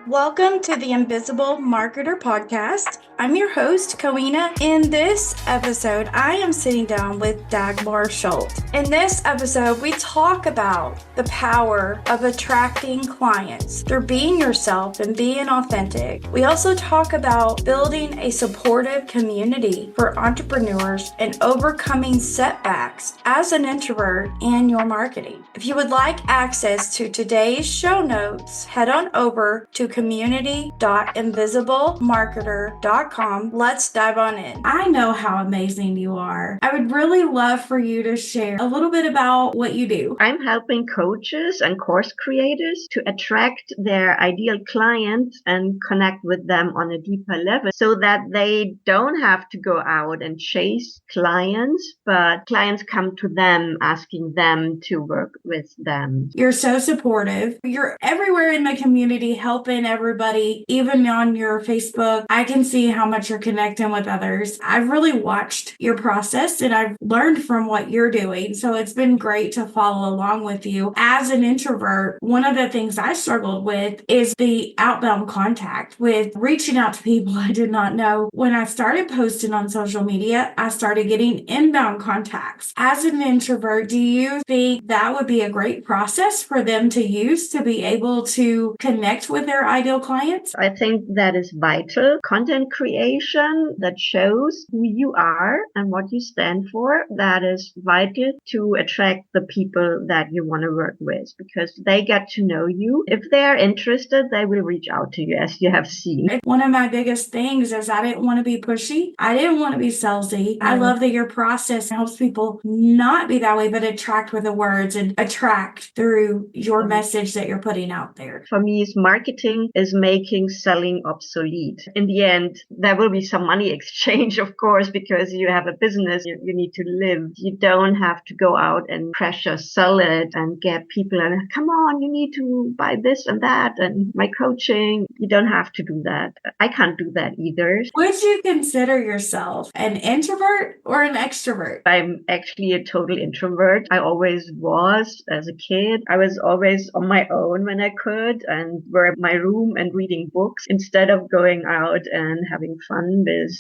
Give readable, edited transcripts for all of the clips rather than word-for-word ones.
Welcome to the Invisible Marketer Podcast. I'm your host, Coena. In this episode, I am sitting down with Dagmar Schult. In this episode, we talk about the power of attracting clients through being yourself and being authentic. We also talk about building a supportive community for entrepreneurs and overcoming setbacks as an introvert in your marketing. If you would like access to today's show notes, head on over to community.invisiblemarketer.com. Let's dive on in. I know how amazing you are. I would really love for you to share a little bit about what you do. I'm helping coaches and course creators to attract their ideal clients and connect with them on a deeper level so that they don't have to go out and chase clients, but clients come to them asking them to work with them. You're so supportive. You're everywhere in the community helping everybody, even on your Facebook. I can see how much you're connecting with others. I've really watched your process and I've learned from what you're doing. So it's been great to follow along with you. As an introvert, one of the things I struggled with is the outbound contact with reaching out to people I did not know. When I started posting on social media, I started getting inbound contacts. As an introvert, do you think that would be a great process for them to use to be able to connect with their ideal clients? I think that is vital. Content creation that shows who you are and what you stand for, that is vital to attract the people that you want to work with because they get to know you. If they're interested, they will reach out to you, as you have seen. One of my biggest things is I didn't want to be pushy. I didn't want to be salesy. I love that your process helps people not be that way, but attract with the words and attract through your message that you're putting out there. For me, marketing is making selling obsolete. In the end, there will be some money exchange, of course, because you have a business, you need to live. You don't have to go out and pressure sell it and get people and come on, you need to buy this and that and my coaching. You don't have to do that. I can't do that either. Would you consider yourself an introvert or an extrovert? I'm actually a total introvert. I always was as a kid. I was always on my own when I could and were in my room and reading books instead of going out and having fun with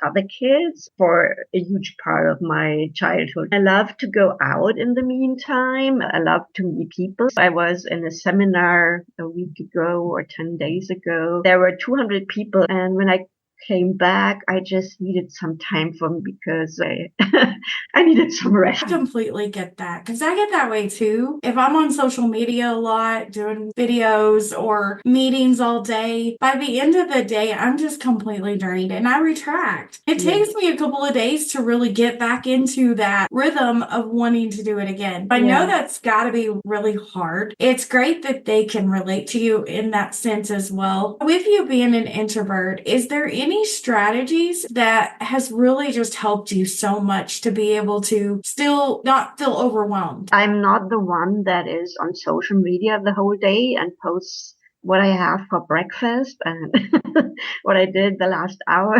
other kids for a huge part of my childhood. I love to go out in the meantime. I love to meet people. I was in a seminar a week ago or 10 days ago. There were 200 people, and when I came back, I just needed some time for me because I needed some rest. I completely get that because I get that way too. If I'm on social media a lot, doing videos or meetings all day, by the end of the day, I'm just completely drained and I retract. It takes me a couple of days to really get back into that rhythm of wanting to do it again. I know that's got to be really hard. It's great that they can relate to you in that sense as well. With you being an introvert, is there any strategies that has really just helped you so much to be able to still not feel overwhelmed? I'm not the one that is on social media the whole day and posts what I have for breakfast and what I did the last hour.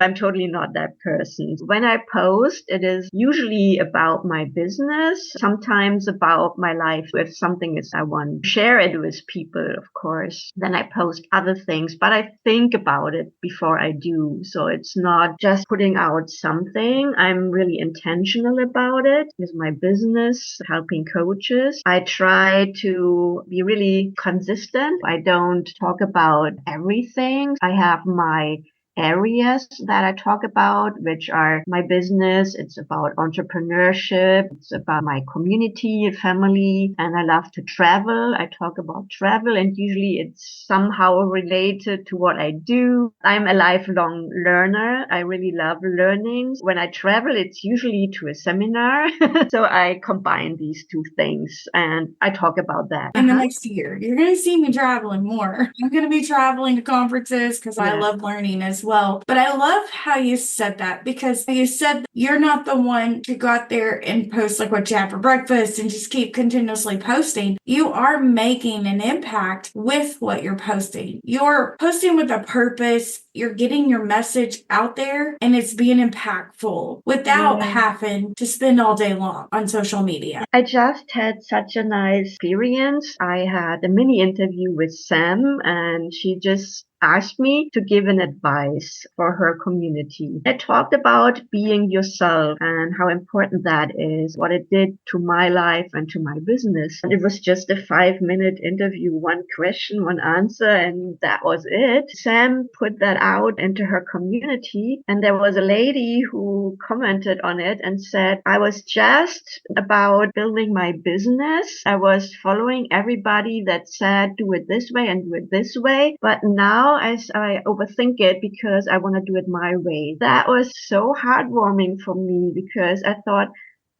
I'm totally not that person. When I post, it is usually about my business, sometimes about my life. If something is I want to share it with people, of course, then I post other things, but I think about it before I do. So it's not just putting out something. I'm really intentional about it with my business, helping coaches. I try to be really consistent. I don't talk about everything. I have my areas that I talk about, which are my business. It's about entrepreneurship. It's about my community, family, and I love to travel. I talk about travel and usually it's somehow related to what I do. I'm a lifelong learner. I really love learning. When I travel, it's usually to a seminar. So I combine these two things and I talk about that. In the next year, you're going to see me traveling more. I'm going to be traveling to conferences because I love learning as well. But I love how you said that, because you said you're not the one to go out there and post like what you have for breakfast and just keep continuously posting. You are making an impact with what you're posting. You're posting with a purpose. You're getting your message out there and it's being impactful without Yeah. having to spend all day long on social media. I just had such a nice experience. I had a mini interview with Sam, and she just asked me to give an advice for her community. I talked about being yourself and how important that is, what it did to my life and to my business. And it was just a 5-minute interview, one question, one answer, and that was it. Sam put that out into her community, and there was a lady who commented on it and said, I was just about building my business. I was following everybody that said, do it this way and do it this way. But now as I overthink it because I want to do it my way. That was so heartwarming for me, because I thought,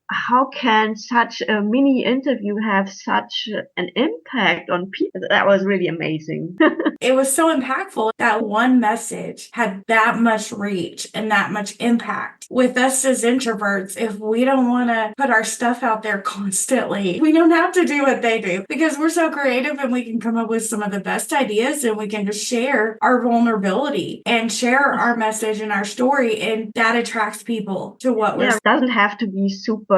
how can such a mini interview have such an impact on people? That was really amazing. It was so impactful. That one message had that much reach and that much impact. With us as introverts, if we don't want to put our stuff out there constantly, we don't have to do what they do, because we're so creative and we can come up with some of the best ideas, and we can just share our vulnerability and share our message and our story, and that attracts people to what we're It doesn't have to be super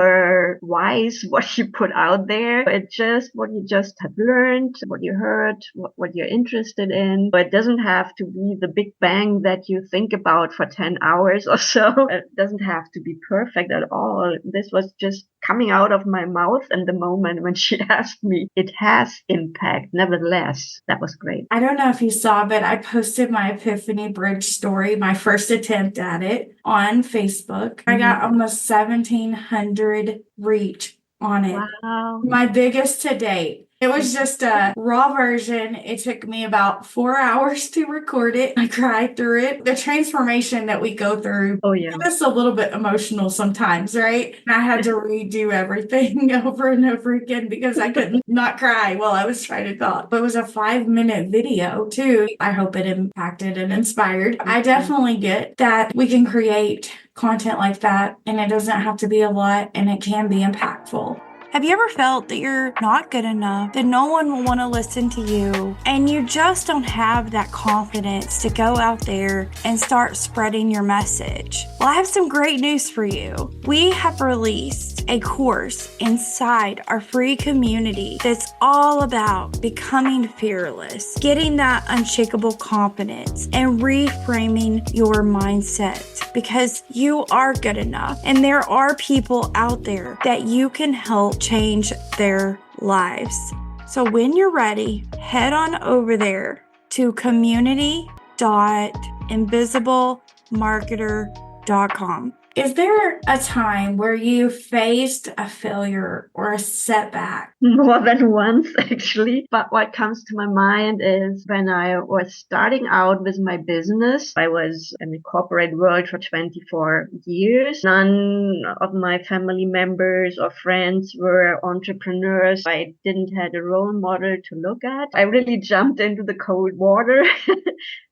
wise what you put out there. It's just what you just have learned, what you heard, what you're interested in. But it doesn't have to be the big bang that you think about for 10 hours or so. It doesn't have to be perfect at all. This was just coming out of my mouth in the moment when she asked me. It has impact. Nevertheless, that was great. I don't know if you saw, but I posted my Epiphany Bridge story, my first attempt at it, on Facebook. I got almost 1,700 reach on it. Wow. My biggest to date. It was just a raw version. It took me about 4 hours to record it. I cried through it. The transformation that we go through, it's a little bit emotional sometimes, right? And I had to redo everything over and over again because I couldn't not cry while I was trying to talk. But it was a 5-minute video too. I hope it impacted and inspired. I definitely get that we can create content like that, and it doesn't have to be a lot, and it can be impactful. Have you ever felt that you're not good enough, that no one will want to listen to you, and you just don't have that confidence to go out there and start spreading your message? Well, I have some great news for you. We have released a course inside our free community that's all about becoming fearless, getting that unshakable confidence, and reframing your mindset, because you are good enough, and there are people out there that you can help change their lives. So when you're ready, head on over there to community.invisiblemarketer.com. Is there a time where you faced a failure or a setback? More than once, actually. But what comes to my mind is when I was starting out with my business. I was in the corporate world for 24 years. None of my family members or friends were entrepreneurs. I didn't have a role model to look at. I really jumped into the cold water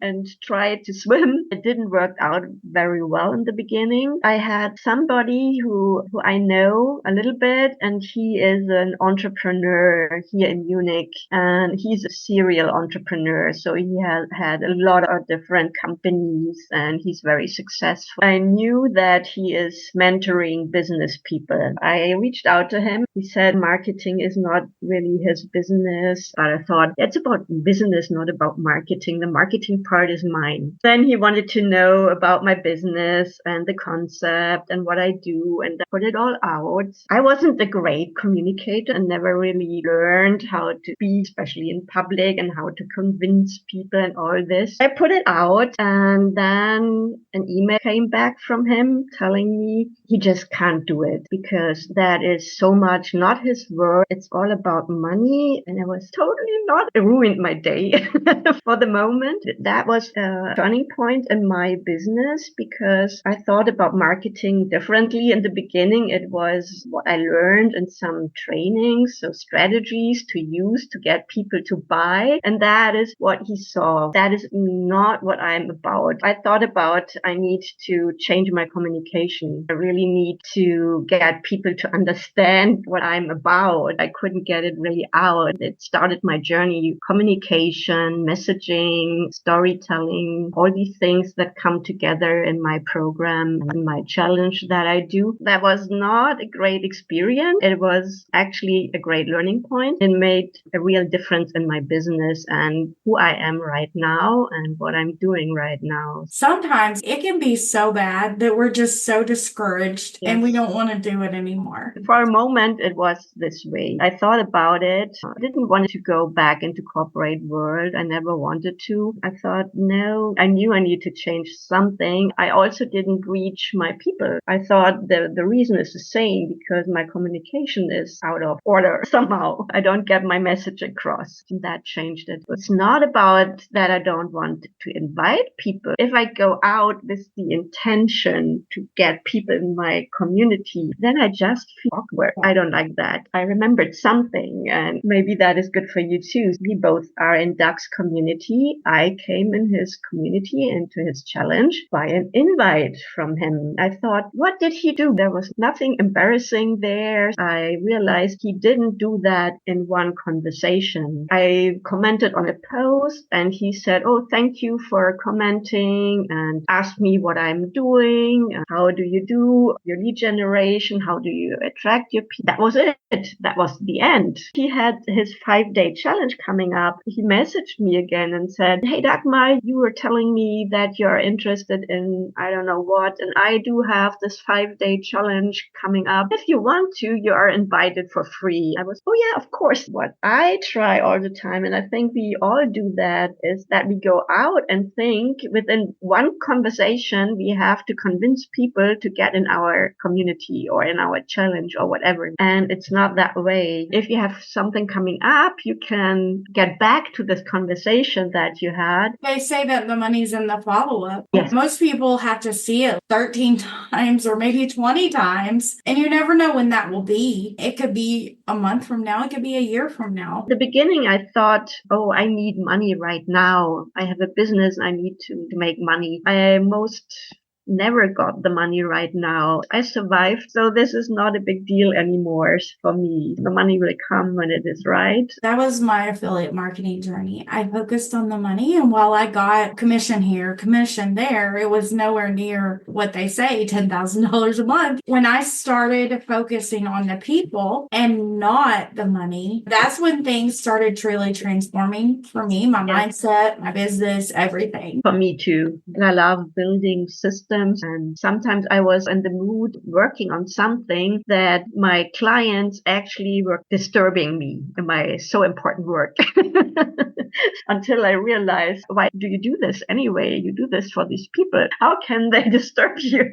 and tried to swim. It didn't work out very well in the beginning. I had somebody who I know a little bit, and he is an entrepreneur here in Munich, and he's a serial entrepreneur. So he has had a lot of different companies, and he's very successful. I knew that he is mentoring business people. I reached out to him. He said marketing is not really his business. But I thought, it's about business, not about marketing. The marketing part is mine. Then he wanted to know about my business and the concept and what I do, and I put it all out. I wasn't a great communicator and never really learned how to be, especially in public, and how to convince people and all this. I put it out, and then an email came back from him telling me he just can't do it because that is so much not his work. It's all about money. And it was totally not, it ruined my day for the moment. That was a turning point in my business because I thought about marketing differently. In the beginning, it was what I learned in some trainings, so strategies to use to get people to buy. And that is what he saw. That is not what I'm about. I thought about, I need to change my communication. I really need to get people to understand what I'm about. I couldn't get it really out. It started my journey, communication, messaging, storytelling, all these things that come together in my program and my challenge that I do. That was not a great experience. It was actually a great learning point. It made a real difference in my business and who I am right now and what I'm doing right now. Sometimes it can be so bad that we're just so discouraged and we Yes. don't want to do it anymore. For a moment, it was this way. I thought about it. I didn't want to go back into corporate world. I never wanted to. I thought, no, I knew I need to change something. I also didn't reach my people. I thought the reason is the same because my communication is out of order somehow. I don't get my message across. And that changed it. It's not about that I don't want to invite people. If I go out with the intention to get people in my community, then I just feel awkward. I don't like that. I remembered something, and maybe that is good for you too. We both are in Doug's community. I came in his community into his challenge by an invite from him. I thought, what did he do? There was nothing embarrassing there. I realized he didn't do that in one conversation. I commented on a post and he said, oh, thank you for commenting, and asked me what I'm doing. How do you do your lead generation? How do you attract your people? That was it. That was the end. He had his 5-day challenge coming up. He messaged me again and said, hey, Dagmar, you were telling me that you're interested in, I don't know what, and I do have this 5-day challenge coming up. If you want to, you are invited for free. I was, oh yeah, of course. What I try all the time, and I think we all do that, is that we go out and think within one conversation, we have to convince people to get in our community or in our challenge or whatever. And it's not that way. If you have something coming up, you can get back to this conversation that you had. They say that the money's in the follow-up. Yes. Most people have to see it 13 times or maybe 20 times, and you never know when that will be. It could be a month from now. It could be a year from now. At the beginning, I thought, oh, I need money right now. I have a business. I need to make money. I never got the money right now. I survived, so this is not a big deal anymore for me. The money will come when it is right. That was my affiliate marketing journey. I focused on the money, and while I got commission here, commission there, it was nowhere near what they say, $10,000 a month. When I started focusing on the people and not the money, that's when things started truly transforming for me, my mindset, my business, everything. For me too. And I love building systems. And sometimes I was in the mood working on something that my clients actually were disturbing me in my so important work. Until I realized, why do you do this anyway? You do this for these people. How can they disturb you?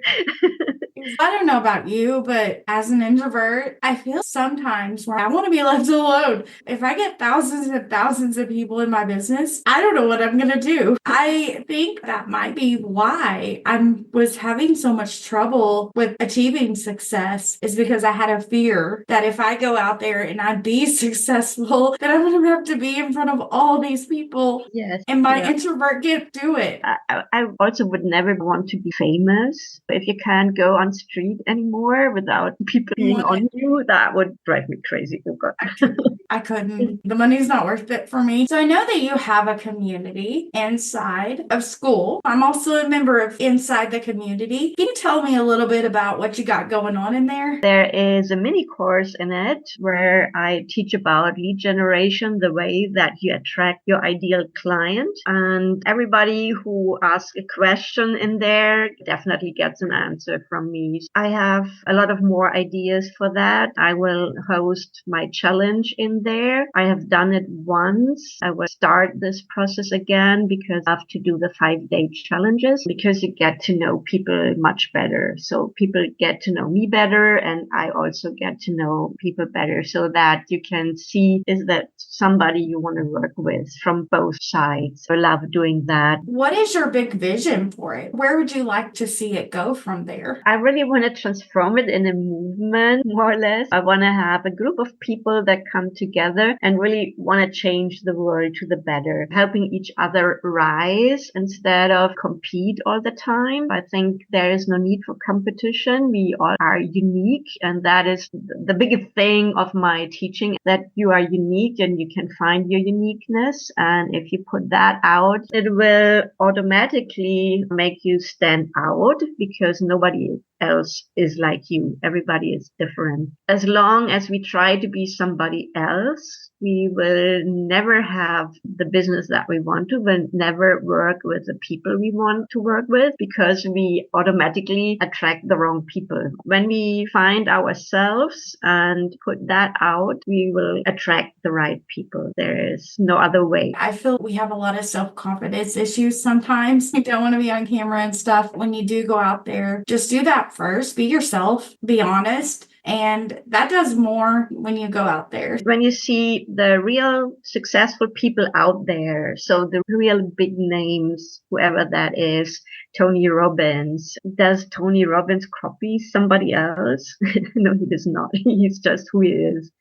I don't know about you, but as an introvert, I feel sometimes where I want to be left alone. If I get thousands and thousands of people in my business, I don't know what I'm going to do. I think that might be why I was having so much trouble with achieving success, is because I had a fear that if I go out there and I be successful, that I'm going to have to be in front of all these people. Yes. And my introvert can't do it. I also would never want to be famous. If you can't go on street anymore without people being on you, that would drive me crazy. Oh God. I couldn't. The money's not worth it for me. So I know that you have a community inside of school. I'm also a member of Inside the Community. Can you tell me a little bit about what you got going on in there? There is a mini course in it where I teach about lead generation, the way that you attract your ideal client. And everybody who asks a question in there definitely gets an answer from me. companies. I have a lot of more ideas for that. I will host my challenge in there. I have done it once. I will start this process again because I have to do the 5-day challenges because you get to know people much better. So people get to know me better and I also get to know people better so that you can see, is that somebody you want to work with from both sides? I love doing that. What is your big vision for it? Where would you like to see it go from there? I really want to transform it in a movement, more or less. I want to have a group of people that come together and really want to change the world to the better, helping each other rise instead of compete all the time. I think there is no need for competition. We all are unique, and that is the biggest thing of my teaching, that you are unique and you can find your uniqueness. And if you put that out, it will automatically make you stand out because nobody else is like you. Everybody is different. As long as we try to be somebody else, we will never have the business that we want to. We'll never work with the people we want to work with because we automatically attract the wrong people. When we find ourselves and put that out, we will attract the right people. There is no other way. I feel we have a lot of self-confidence issues sometimes. You don't want to be on camera and stuff. When you do go out there, just do that first. Be yourself, be honest. And that does more when you go out there. When you see the real successful people out there, so the real big names, whoever that is, Tony Robbins, does Tony Robbins copy somebody else? No, he does not. He's just who he is.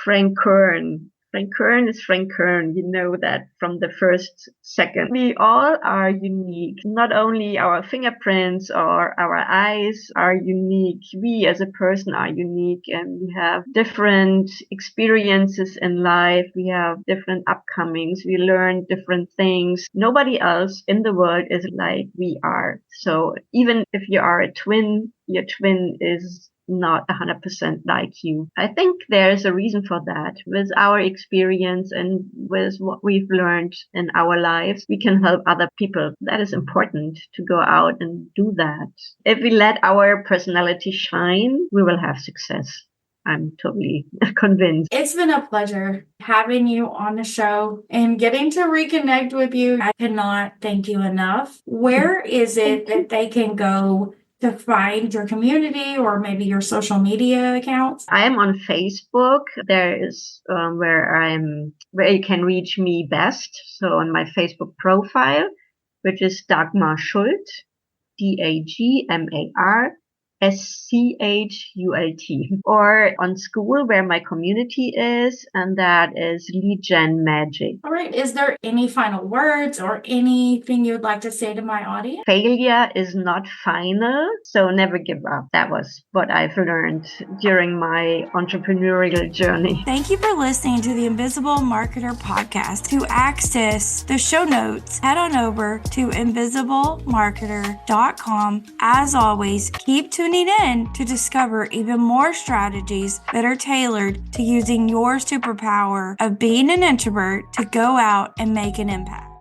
Frank Kern. Frank Kern is Frank Kern. You know that from the first second. We all are unique. Not only our fingerprints or our eyes are unique. We as a person are unique and we have different experiences in life. We have different upcomings. We learn different things. Nobody else in the world is like we are. So even if you are a twin, your twin is not 100% like you. I think there's a reason for that. With our experience and with what we've learned in our lives, we can help other people. That is important to go out and do that. If we let our personality shine, we will have success. I'm totally convinced. It's been a pleasure having you on the show and getting to reconnect with you. I cannot thank you enough. Where is it that they can go to find your community or maybe your social media accounts? I am on Facebook. There is where you can reach me best. So on my Facebook profile, which is Dagmar Schult, DAGMAR SCHULT, or on school where my community is, and that is Legion Magic. All right. Is there any final words or anything you would like to say to my audience? Failure is not final, so never give up. That was what I've learned during my entrepreneurial journey. Thank you for listening to the Invisible Marketer podcast. To access the show notes, head on over to invisiblemarketer.com. As always, keep tuning in to discover even more strategies that are tailored to using your superpower of being an introvert to go out and make an impact.